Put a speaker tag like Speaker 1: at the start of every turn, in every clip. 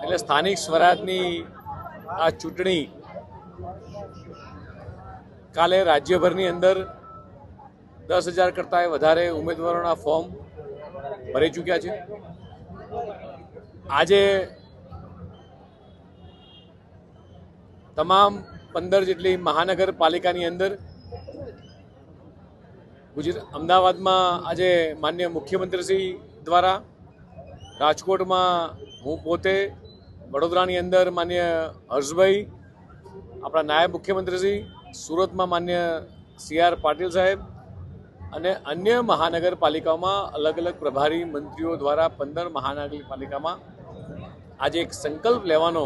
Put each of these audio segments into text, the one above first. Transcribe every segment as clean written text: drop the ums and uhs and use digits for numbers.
Speaker 1: એટલે સ્થાનિક સ્વરાજની આ ચૂંટણી કાલે રાજ્યભરની અંદર 10,000 કરતાં વધારે ઉમેદવારોના ફોર્મ ભરી ચૂક્યા છે। આજે તમામ 15 જેટલી મહાનગરપાલિકાની અંદર અમદાવાદમાં આજે માનનીય મુખ્યમંત્રીશ્રી દ્વારા, રાજકોટમાં હું પોતે, વડોદરાની અંદર માનનીય હર્ષભાઈ, આપણા નાયબ મુખ્યમંત્રીશ્રી, સુરતમાં માનનીય CR પાટીલ સાહેબ અને અન્ય મહાનગરપાલિકાઓમાં અલગ અલગ પ્રભારી મંત્રીઓ દ્વારા 15 મહાનગરપાલિકામાં આજે એક સંકલ્પ લેવાનો,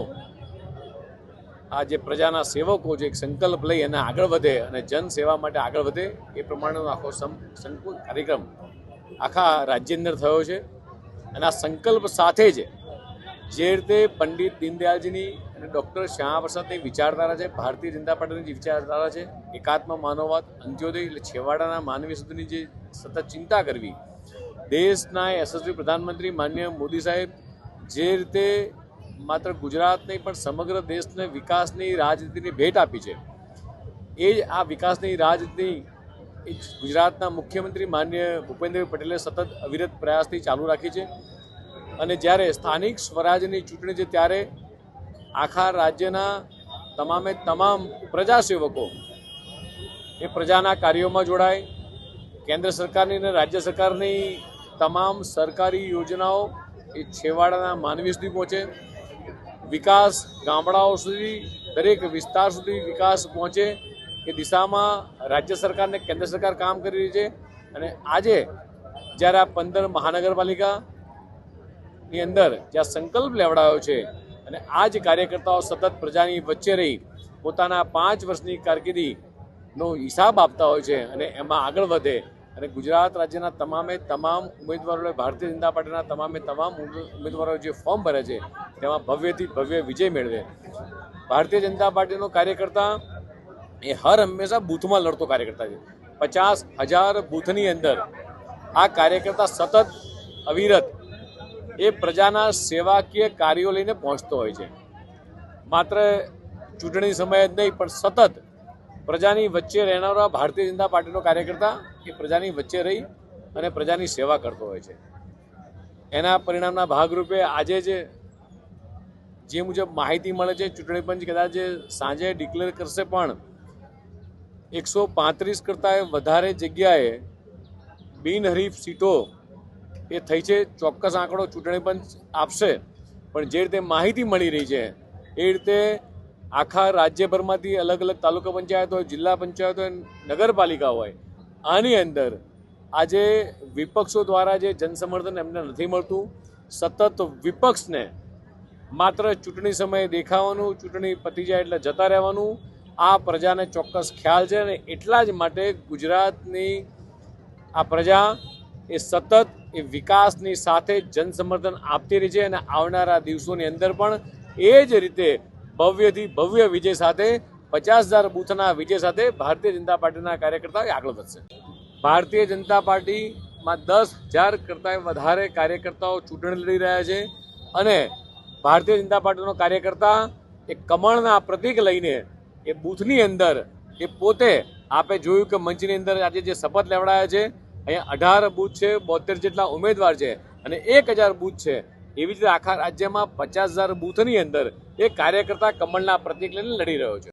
Speaker 1: આ જે પ્રજાના સેવકો જે એક સંકલ્પ લઈ અને આગળ વધે અને જનસેવા માટે આગળ વધે એ પ્રમાણેનો આખો સંકુલ કાર્યક્રમ આખા રાજ્યની અંદર થયો છે। અને આ સંકલ્પ સાથે જ જે રીતે પંડિત દીનદયાળજીની અને ડૉક્ટર શ્યામાપ્રસાદની વિચારધારા છે, ભારતીય જનતા પાર્ટીની જે વિચારધારા છે, એકાત્મ માનવવાદ, અંત્યોદય એટલે છેવાડાના માનવી સુધીની જે સતત ચિંતા કરવી, દેશના યશસ્વી પ્રધાનમંત્રી માનનીય મોદી સાહેબ જે રીતે માત્ર ગુજરાત નહીં પણ સમગ્ર દેશને વિકાસની રાજનીતિની ભેટ આપી છે, એ જ આ વિકાસની રાજનીતિ ગુજરાતના મુખ્યમંત્રી માનનીય ભૂપેન્દ્રભાઈ પટેલે સતત અવિરત પ્રયાસથી ચાલુ રાખી છે। અને જ્યારે સ્થાનિક સ્વરાજની ચૂંટણી છે ત્યારે આખા રાજ્યના તમામે તમામ પ્રજાસેવકો એ પ્રજાના કાર્યોમાં જોડાય, કેન્દ્ર સરકારની અને રાજ્ય સરકારની તમામ સરકારી યોજનાઓ એ છેવાડાના માનવી સુધી પહોંચે, વિકાસ ગામડાઓ સુધી, દરેક વિસ્તાર સુધી વિકાસ પહોંચે એ દિશામાં રાજ્ય સરકાર અને કેન્દ્ર સરકાર કામ કરી રહી છે। અને આજે જ્યારે આ 15 મહાનગરપાલિકાની અંદર જ્યાં સંકલ્પ લેવડાયો છે અને આ જ કાર્યકર્તાઓ સતત પ્રજાની વચ્ચે રહી પોતાના 5 વર્ષની કારકિર્દીનો હિસાબ આપતા હોય છે અને એમાં આગળ વધે અને ગુજરાત રાજ્યના તમામે તમામ ઉમેદવારોએ, ભારતીય જનતા પાર્ટીના તમામે તમામ ઉમેદવારોએ જે ફોર્મ ભરે છે તેમાં ભવ્યથી ભવ્ય વિજય મેળવે। ભારતીય જનતા પાર્ટીનો કાર્યકર્તા એ હર હંમેશા બૂથમાં લડતો કાર્યકર્તા છે। 50,000 બૂથની અંદર આ કાર્યકર્તા સતત અવિરત એ પ્રજાના સેવાકીય કાર્યો લઈને પહોંચતો હોય છે। માત્ર ચૂંટણી સમયે જ નહીં પણ સતત પ્રજાની વચ્ચે રહેનારા ભારતીય જનતા પાર્ટીનો કાર્યકર્તા એ પ્રજાની વચ્ચે રહી અને પ્રજાની સેવા કરતો હોય છે। એના પરિણામના ભાગરૂપે આજે જે મુજબ માહિતી મળે છે, ચૂંટણી પંચ કદાચ સાંજે ડિક્લેર કરશે પણ 135 કરતાં વધારે જગ્યાએ બિનહરીફ સીટો એ થઈ છે। ચોક્કસ આંકડો ચૂંટણી પંચ આપશે પણ જે રીતે માહિતી મળી રહી છે એ રીતે આખા રાજ્યભરમાંથી અલગ અલગ તાલુકા પંચાયત હોય, જિલ્લા પંચાયત હોય, નગરપાલિકા હોય, આની અંદર આજે વિપક્ષો દ્વારા જે જનસમર્થન એમને નથી મળતું, સતત વિપક્ષને માત્ર ચૂંટણી સમયે દેખાવાનું, ચૂંટણી પતી જાય એટલે જતા રહેવાનું, આ પ્રજાને ચોક્કસ ખ્યાલ છે અને એટલા જ માટે ગુજરાતની આ પ્રજા એ સતત એ વિકાસની સાથે જનસમર્થન આપતી રહી છે અને આવનારા દિવસોની અંદર પણ એ જ રીતે ભવ્યથી ભવ્ય વિજય સાથે 50,000 બૂથના વિજય સાથે ભારતીય જનતા પાર્ટીના કાર્યકર્તાઓ આગળ વધશે। ભારતીય જનતા પાર્ટીમાં 10,000 કરતાં વધારે કાર્યકર્તાઓ ચૂંટણી લડી રહ્યા છે અને ભારતીય જનતા પાર્ટીનો કાર્યકર્તા એ કમળના પ્રતીક લઈને એ બૂથની અંદર એ પોતે, આપે જોયું કે મંચની અંદર આજે જે શપથ લેવડાયા છે, અહીંયા 18 બૂથ છે, 72 જેટલા ઉમેદવાર છે અને 1,000 બૂથ છે। એવી જ રીતે આખા રાજ્યમાં 50,000 બૂથની અંદર એ કાર્યકર્તા કમળના પ્રતીક લઈને લડી રહ્યો છે।